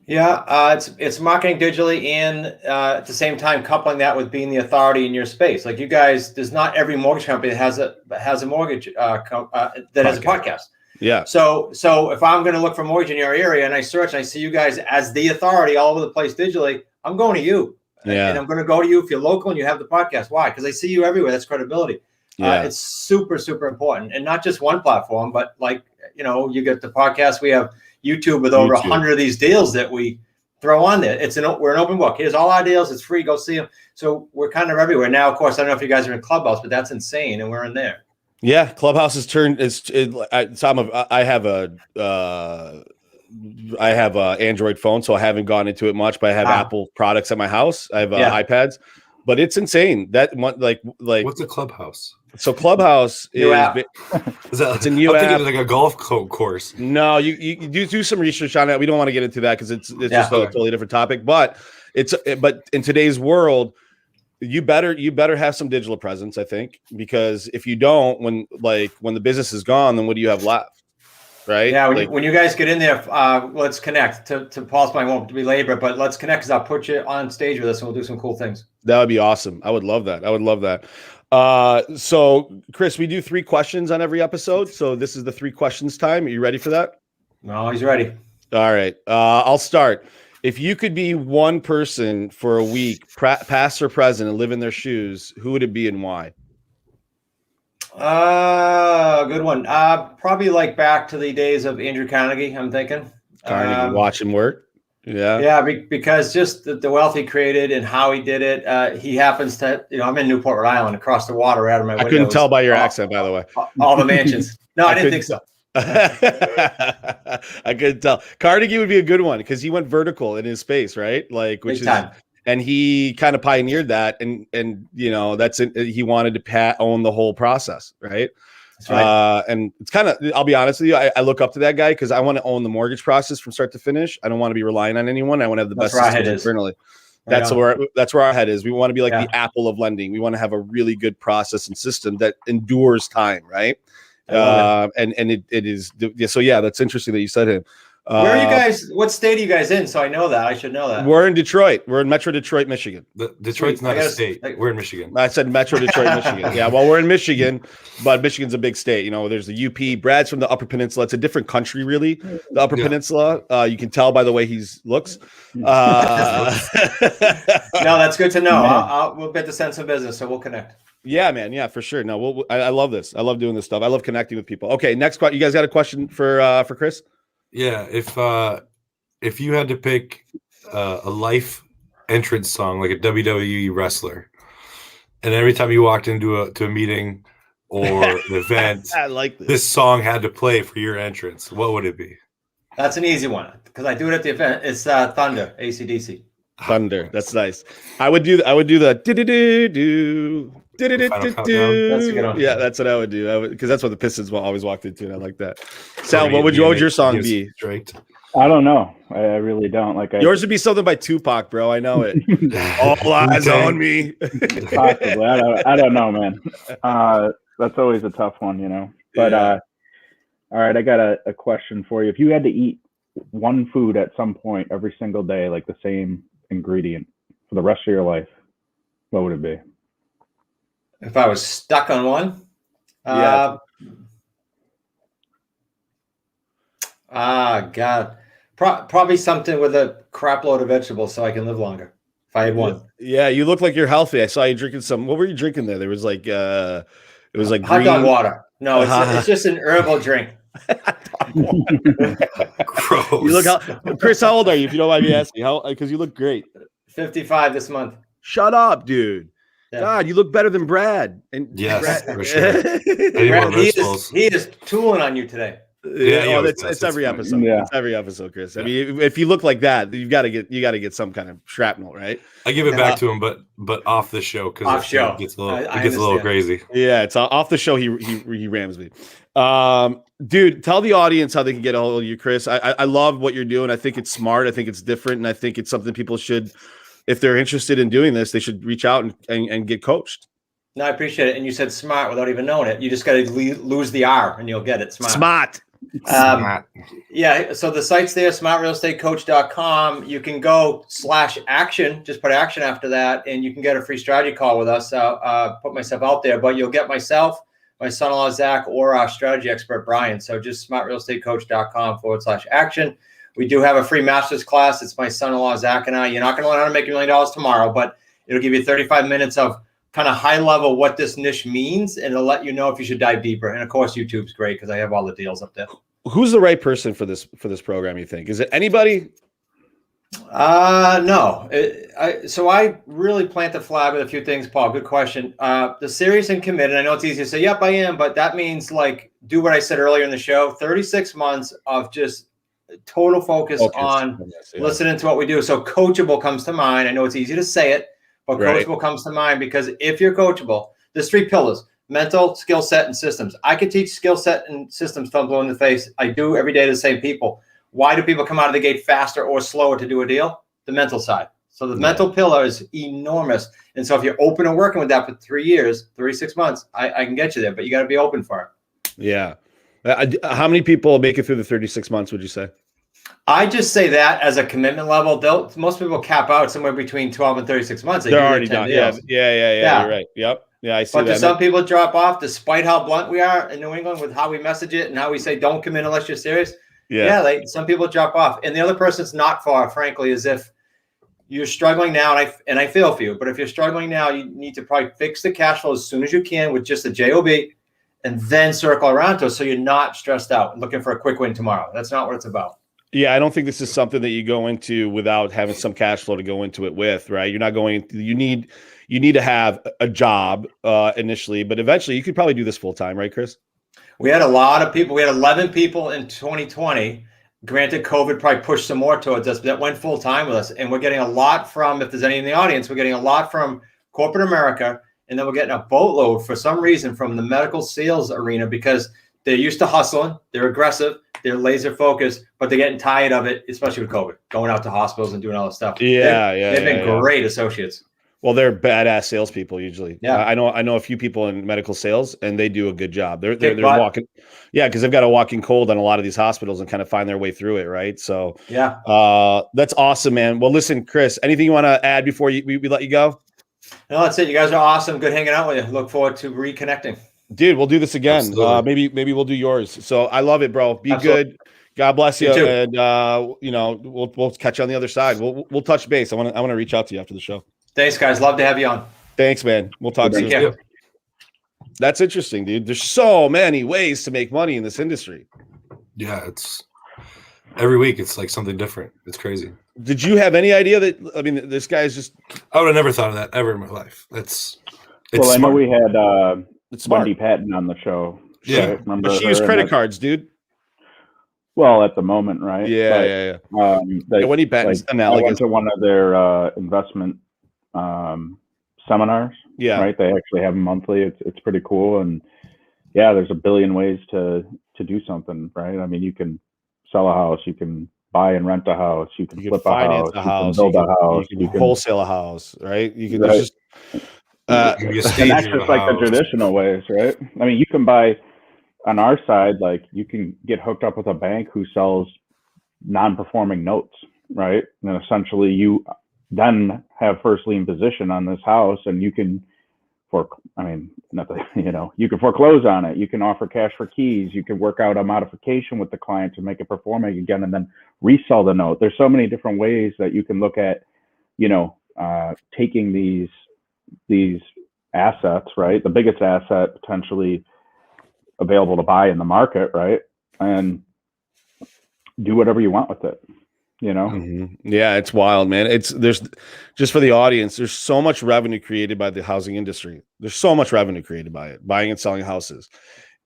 Yeah, it's marketing digitally, and at the same time coupling that with being the authority in your space. Like you guys, there's not every mortgage company that has a mortgage that has a podcast. Yeah. So if I'm going to look for mortgage in your area and I search and I see you guys as the authority all over the place digitally, I'm going to you. Yeah. And I'm going to go to you if you're local and you have the podcast. Why? Because I see you everywhere. That's credibility. Yeah. It's super, super important, and not just one platform, but you get the podcast. We have YouTube with over 100 of these deals that we throw on there. We're an open book. Here's all our deals. It's free. Go see them. So we're kind of everywhere now. Of course, I don't know if you guys are in Clubhouse, but that's insane, and we're in there. Yeah, Clubhouse has turned. I have a Android phone, so I haven't gone into it much. But I have Apple products at my house. I have iPads, but it's insane. That one, like what's a Clubhouse? So Clubhouse it's a new app. It's like a golf course. No, you do some research on it. We don't want to get into that because it's just a totally different topic. But but in today's world, you better have some digital presence, I think, because if you don't, when the business is gone, then what do you have left? Right? Yeah. When you guys get in there, let's connect. To Paul's point, I won't belabor, but let's connect, because I'll put you on stage with us and we'll do some cool things. That would be awesome. I would love that. So Chris, we do 3 questions on every episode. So this is the 3 questions time. Are you ready for that? No, he's ready. All right. I'll start. If you could be one person for a week, past or present, and live in their shoes, who would it be and why? Good one. Probably like back to the days of Andrew Carnegie, I'm thinking. Carnegie, watch him work. Yeah, because just the wealth he created and how he did it. He happens to, I'm in Newport, Rhode Island, across the water out of my windows. I couldn't tell by your accent, by the way. All the mansions. No, I didn't think so. I couldn't tell. Carnegie would be a good one because he went vertical in his space, right? And he kind of pioneered that, and that's it. He wanted to own the whole process, right? That's right. And it's kind of, I'll be honest with you, I look up to that guy because I want to own the mortgage process from start to finish. I don't want to be relying on anyone. I want to have the best system internally. That's where our head is. We want to be like the Apple of lending. We want to have a really good process and system that endures time, right? And it is. So yeah, that's interesting that you said him. Where are you guys? What state are you guys in? So I know that. I should know that. We're in Detroit. We're in Metro Detroit, Michigan. Detroit's not a state. We're in Michigan. I said Metro Detroit, Michigan. Yeah, well, we're in Michigan, but Michigan's a big state. There's the UP. Brad's from the Upper Peninsula. It's a different country, really. The Upper Peninsula. You can tell by the way he looks. No, that's good to know. We'll get to send some business, so we'll connect. Yeah, man. Yeah, for sure. No, I love this. I love doing this stuff. I love connecting with people. Okay, next question. You guys got a question for Chris? Yeah, if you had to pick a life entrance song, like a WWE wrestler, and every time you walked into a meeting or an event, I like this song had to play for your entrance, what would it be? That's an easy one because I do it at the event. It's Thunder, AC/DC. Thunder. That's nice. I would do the do. That's a good one. Yeah, that's what I would do. Because that's what the Pistons always walked into, and I like that. Sal, what would your song be? I don't know. I really don't. Yours would be something by Tupac, bro. I know it. All eyes on me. Possibly. I don't know, man. That's always a tough one, But all right, I got a question for you. If you had to eat one food at some point every single day, like the same ingredient for the rest of your life, what would it be? If I was stuck on one, God, probably something with a crap load of vegetables so I can live longer. If I had one. Yeah, you look like you're healthy. I saw you drinking some. What were you drinking there? There was like it was like hot dog water. No, it's just an herbal drink. Gross. You look Chris, how old are you? If you don't mind me asking, because you look great. 55 this month. Shut up, dude. Yeah. God, you look better than Brad. And yes, for sure. Brad, he is tooling on you today. Yeah, it's every episode. Yeah. It's every episode, Chris. I mean, if you look like that, you got to get some kind of shrapnel, right? I give it back to him, but off the show because it gets a little crazy. Yeah, it's off the show. He rams me. Dude, tell the audience how they can get a hold of you, Chris. I love what you're doing. I think it's smart. I think it's different, and I think it's something people should, if they're interested in doing this, they should reach out and get coached. No, I appreciate it. And you said smart without even knowing it. You just got to lose the R and you'll get it. Smart. Yeah. So the site's there, smartrealestatecoach.com. You can go /action, just put action after that, and you can get a free strategy call with us. Put myself out there, but you'll get myself, my son-in-law, Zach, or our strategy expert, Brian. So just smartrealestatecoach.com /action. We do have a free master's class. It's my son-in-law, Zach, and I. You're not going to learn how to make $1 million tomorrow, but it'll give you 35 minutes of kind of high level what this niche means, and it'll let you know if you should dive deeper. And of course, YouTube's great because I have all the deals up there. Who's the right person for this program, you think? Is it anybody? No. So I really plant the flag with a few things, Paul. Good question. The serious and committed. I know it's easy to say, yep, I am, but that means do what I said earlier in the show. 36 months of just total focus on listening to what we do. So coachable comes to mind. I know it's easy to say it, but coachable comes to mind because if you're coachable, there's 3 pillars: mental, skill set, and systems. I could teach skill set and systems till I'm blue in the face. I do every day to the same people. Why do people come out of the gate faster or slower to do a deal? The mental side. So the mental pillar is enormous. And so if you're open to working with that for 3 years, 36 months, I can get you there, but you got to be open for it. Yeah. How many people make it through the 36 months, would you say? I just say that as a commitment level. Most people cap out somewhere between 12 and 36 months. They're already done. Yeah. You're right. Yep. Yeah, I see that. But some people drop off despite how blunt we are in New England with how we message it and how we say don't commit unless you're serious. Yeah, some people drop off. And the other person's not far, frankly, is if you're struggling now, and I feel for you, but if you're struggling now, you need to probably fix the cash flow as soon as you can with just a JOB and then circle around to it so you're not stressed out and looking for a quick win tomorrow. That's not what it's about. Yeah, I don't think this is something that you go into without having some cash flow to go into it with, right? You're not going – you need to have a job initially, but eventually you could probably do this full time, right, Chris? We had a lot of people. We had 11 people in 2020. Granted, COVID probably pushed some more towards us, but that went full time with us. And we're getting a lot from, if there's any in the audience, we're getting a lot from corporate America. And then we're getting a boatload for some reason from the medical sales arena because they're used to hustling. They're aggressive. They're laser focused, but they're getting tired of it, especially with COVID, going out to hospitals and doing all that stuff. They've been great associates. Well, they're badass salespeople usually. Yeah, I know a few people in medical sales, and they do a good job. They're walking, because they've got to walk in cold on a lot of these hospitals and kind of find their way through it, right? So that's awesome, man. Well, listen, Chris, anything you want to add before we let you go? No, that's it. You guys are awesome. Good hanging out with you. Look forward to reconnecting. Dude, we'll do this again. Maybe we'll do yours. So I love it, bro. Be good. God bless you. And we'll catch you on the other side. We'll touch base. I want to reach out to you after the show. Thanks, guys. Love to have you on. Thanks, man. We'll talk soon. Yeah. That's interesting, dude. There's so many ways to make money in this industry. Yeah, it's every week it's like something different. It's crazy. Did you have any idea that this guy is just? I would have never thought of that ever in my life. It's well, I know we had Wendy Patton on the show. Yeah, but she used credit cards, dude. Well, at the moment, right? Yeah. When he bets analogous, I went to one of their investment seminars. Yeah. Right. They actually have them monthly. It's pretty cool. And yeah, there's a billion ways to do something, right? I mean, you can sell a house, you can buy and rent a house, you can flip finance a house, you can build a house, you can wholesale a house, right? You can right. just and that's just like the traditional ways, right? I mean, you can buy on our side, like you can get hooked up with a bank who sells non-performing notes, right? And essentially you then have first lien position on this house, and you can you can foreclose on it. You can offer cash for keys. You can work out a modification with the client to make it performing again, and then resell the note. There's so many different ways that you can look at, taking these assets, right? The biggest asset potentially available to buy in the market, right? And do whatever you want with it. Yeah, it's wild, man. There's just for the audience, there's so much revenue created by the housing industry. There's so much revenue created by it, buying and selling houses.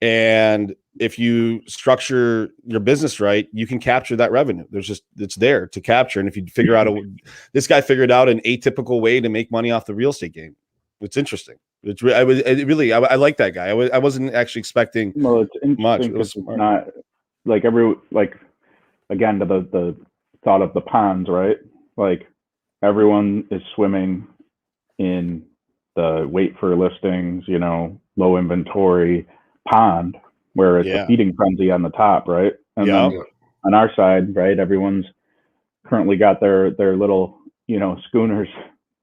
And if you structure your business right, you can capture that revenue. It's there to capture. And if you figure out this guy figured out an atypical way to make money off the real estate game. It's interesting. I like that guy. I wasn't actually expecting much. It was not again to the thought of the ponds, right? Like everyone is swimming in the wait for listings, low inventory pond where it's a feeding frenzy on the top, right? And then on our side, right, everyone's currently got their little, schooners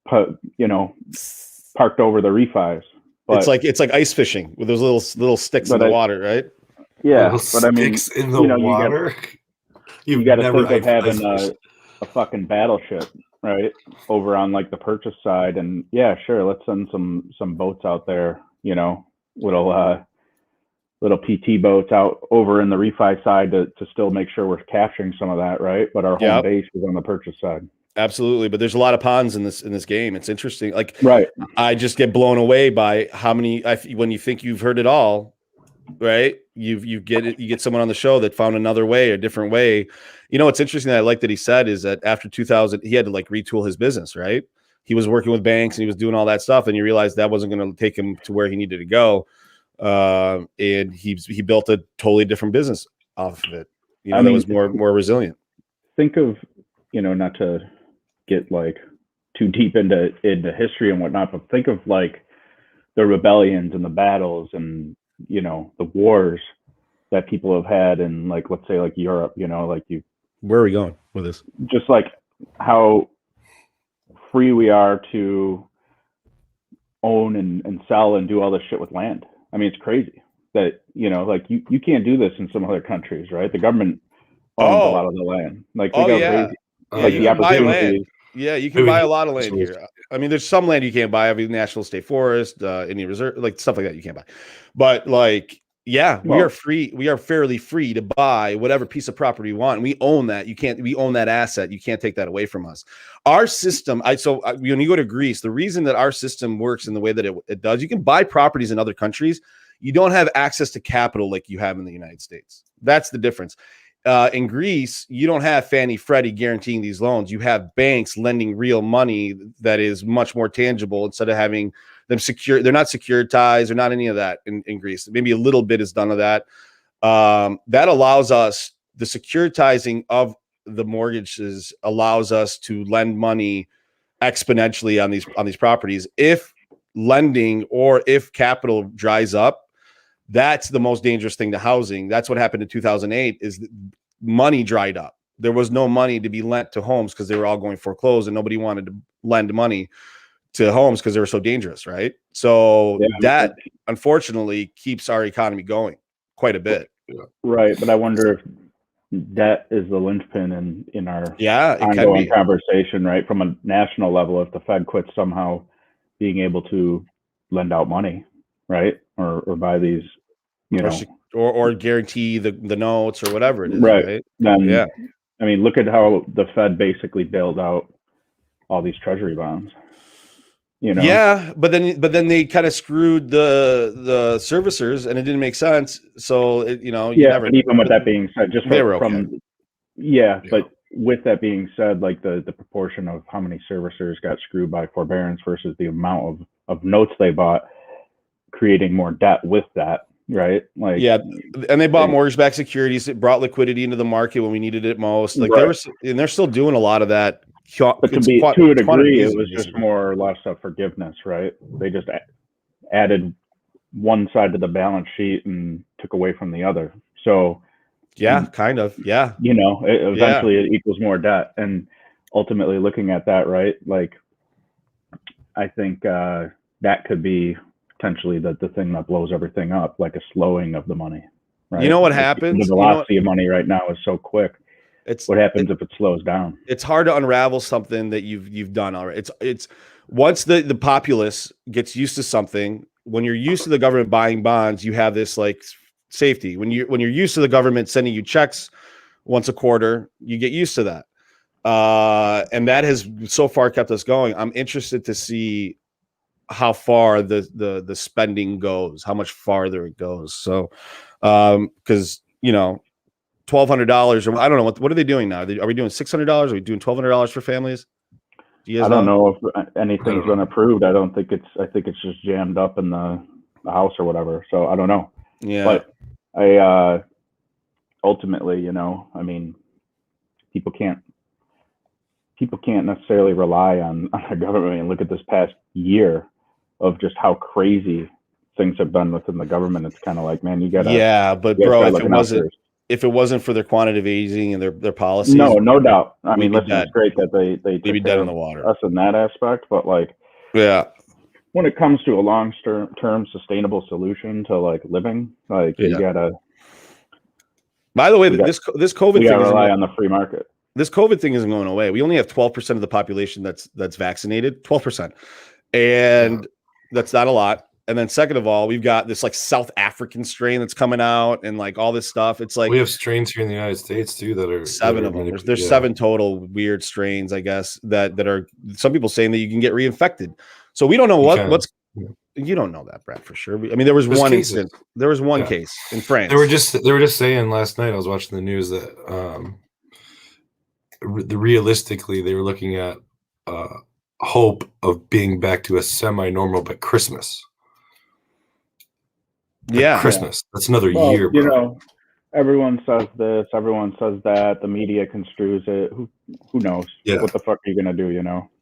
parked over the refis. But it's like ice fishing with those little sticks in the water, right? Yeah, but I mean, in the water. You got to think of having a fucking battleship, right, over on like the purchase side, and yeah, sure, let's send some boats out there, little PT boats out over in the refi side to still make sure we're capturing some of that, right? But our home base is on the purchase side. Absolutely, but there's a lot of ponds in this game. It's interesting. Like, right, I just get blown away by how many. When you think you've heard it all, right? You get someone on the show that found another way, a different way. What's interesting that I like that he said is that after 2000, he had to like retool his business, right? He was working with banks and he was doing all that stuff, and he realized that wasn't going to take him to where he needed to go. And he built a totally different business off of it. That was more resilient. Think of, not to get like too deep into history and whatnot, but think of like the rebellions and the battles and the wars that people have had in, like, let's say like Europe, where are we going with this? Just like how free we are to own and sell and do all this shit with land. I mean, it's crazy that, like you can't do this in some other countries, right? The government owns a lot of the land. Like, crazy. Like the opportunity. Yeah, you can buy a lot of land here. I mean, there's some land you can't buy, every national state forest, Indian reserve, like stuff like that you can't buy. But like, we are free. We are fairly free to buy whatever piece of property we want. And we own that. We own that asset. You can't take that away from us. Our system, when you go to Greece, the reason that our system works in the way that it does, you can buy properties in other countries. You don't have access to capital like you have in the United States. That's the difference. In Greece, you don't have Fannie Freddie guaranteeing these loans. You have banks lending real money that is much more tangible instead of having them secure. They're not securitized. They're not any of that in Greece. Maybe a little bit is done of that. That allows us, the securitizing of the mortgages allows us to lend money exponentially on these properties. If lending or if capital dries up, that's the most dangerous thing to housing. That's what happened in 2008 is money dried up. There was no money to be lent to homes because they were all going foreclosed and nobody wanted to lend money to homes because they were so dangerous, right? So that unfortunately keeps our economy going quite a bit. Right, but I wonder if debt is the linchpin in our ongoing conversation, right? From a national level, if the Fed quits somehow being able to lend out money, right? Or buy these, or guarantee the notes or whatever it is, right? Then, I mean, look at how the Fed basically bailed out all these treasury bonds. You know? Yeah, but then they kind of screwed the servicers, and it didn't make sense. So you never. But even with that being said, just from yeah, but with that being said, like the proportion of how many servicers got screwed by forbearance versus the amount of notes they bought, creating more debt with that, right? Like, yeah, and they bought mortgage-backed securities. It brought liquidity into the market when we needed it most. Like they're still doing a lot of that. But to a degree, it was just more or less a forgiveness, right? They just added one side to the balance sheet and took away from the other. So kind of. Yeah. Eventually it equals more debt. And ultimately looking at that, right? Like, I think that could be potentially the thing that blows everything up, like a slowing of the money, right? You know what happens? The velocity of money right now is so quick. What happens if it slows down? It's hard to unravel something that you've done already. It's once the populace gets used to something. When you're used to the government buying bonds, you have this like safety. When you're used to the government sending you checks once a quarter, you get used to that. And that has so far kept us going. I'm interested to see how far the spending goes, how much farther it goes. So, because $1,200, or I don't know what are they doing now? Are we doing $600? Are we doing $1,200 for families? I don't know if anything's been approved. I think it's just jammed up in the house or whatever. So I don't know. Yeah. But I ultimately, I mean, people can't necessarily rely on the government. And look at this past year of just how crazy things have been within the government. It's kind of like, man, you gotta. Yeah, but bro, if it wasn't for their quantitative easing and their policies, no doubt. I mean, listen, it's great that they we'd be dead in the water. Us in that aspect, but like, when it comes to a long-term sustainable solution to like living, like you gotta. By the way, this COVID thing rely on the free market. This COVID thing isn't going away. We only have 12% of the population that's vaccinated, 12%, and that's not a lot. And then second of all, we've got this like South African strain that's coming out and like all this stuff. It's like we have strains here in the United States too that are 7 of them. There's 7 total weird strains, I guess, that are some people saying that you can get reinfected. So we don't know what's you don't know that, Brad, for sure. I mean, there was one incident. There was one case in France. They were just saying last night, I was watching the news that realistically they were looking at hope of being back to a semi-normal by Christmas. Christmas. That's another year, bro. Everyone says this, everyone says that. The media construes it. Who knows? What the fuck are you gonna do?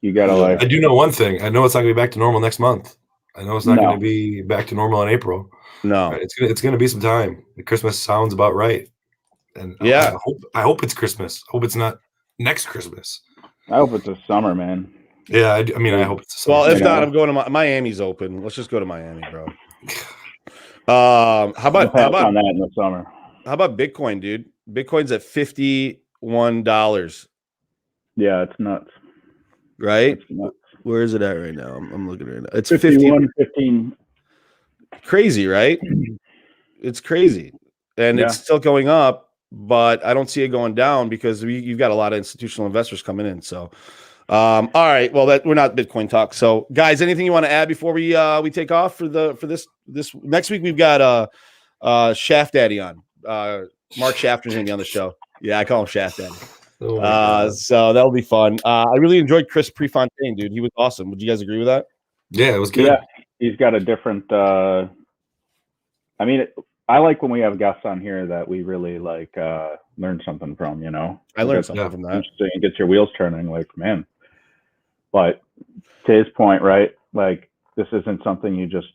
You gotta like. I do know one thing. I know it's not gonna be back to normal next month. I know it's not gonna be back to normal in April. No, it's gonna be some time. Christmas sounds about right. And I hope it's Christmas. I hope it's not next Christmas. I hope it's a summer, man. Yeah, I mean, I hope it's a summer. Well, if not, I'm going to Miami's open. Let's just go to Miami, bro. How about on that in the summer? How about Bitcoin, dude? Bitcoin's at $51. Yeah, it's nuts. Right? It's nuts. Where is it at right now? I'm looking right now. It's 15. Crazy, right? It's crazy. And it's still going up, but I don't see it going down because you've got a lot of institutional investors coming in. So all right. Well, we're not Bitcoin talk. So guys, anything you want to add before we take off for this next week? We've got Shaft Daddy on. Mark Shafter's gonna be on the show. Yeah, I call him Shaft Daddy. So that'll be fun. I really enjoyed Chris Prefontaine, dude. He was awesome. Would you guys agree with that? Yeah, it was good. Yeah, he's got a different. I mean, I like when we have guests on here that we really like learn something from. I learned something from that. Interesting. It gets your wheels turning. Like, man. But to his point, right? Like, this isn't something you just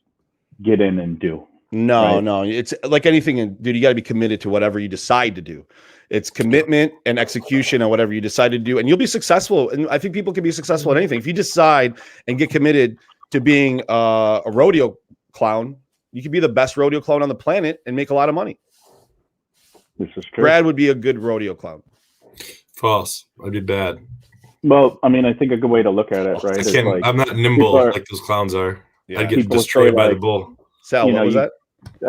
get in and do. No. It's like anything, dude. You got to be committed to whatever you decide to do. It's commitment and execution on whatever you decide to do, and you'll be successful. And I think people can be successful at anything if you decide and get committed to being a rodeo clown. You can be the best rodeo clown on the planet and make a lot of money. This is true. Brad would be a good rodeo clown. False. I'd be bad. Well, I mean, I think a good way to look at it, right? I'm not nimble like those clowns are. Yeah. I'd get destroyed by the bull. Sal, what was that?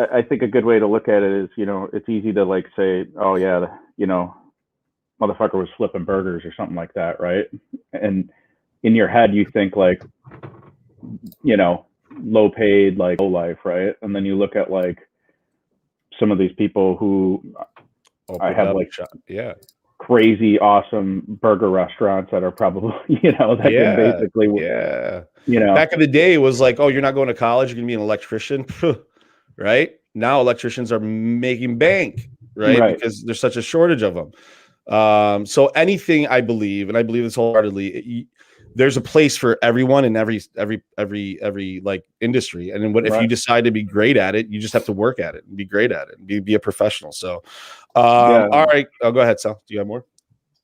I think a good way to look at it is, it's easy to like say, oh yeah, motherfucker was flipping burgers or something like that, right? And in your head, you think like, low paid, like low life, right? And then you look at like some of these people who I have like crazy awesome burger restaurants that are probably, that can basically, back in the day it was like, oh, you're not going to college, you're gonna be an electrician. Right now electricians are making bank, right? Because there's such a shortage of them. So anything, I believe, and I believe this wholeheartedly, there's a place for everyone in every like industry. And then if you decide to be great at it, you just have to work at it and be great at it and be a professional. So, all right. Oh, go ahead, Sal. Do you have more?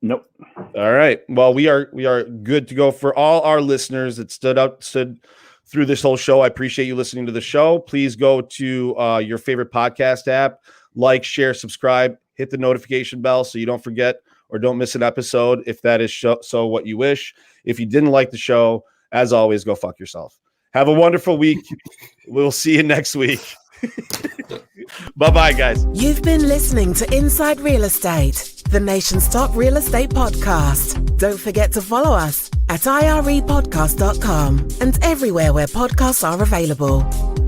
Nope. All right. Well, we are good to go. For all our listeners that stood through this whole show, I appreciate you listening to the show. Please go to your favorite podcast app, like, share, subscribe, hit the notification bell so you don't forget or don't miss an episode if that is so what you wish. If you didn't like the show, as always, go fuck yourself. Have a wonderful week. We'll see you next week. Bye-bye, guys. You've been listening to Inside Real Estate, the nation's top real estate podcast. Don't forget to follow us at irepodcast.com and everywhere where podcasts are available.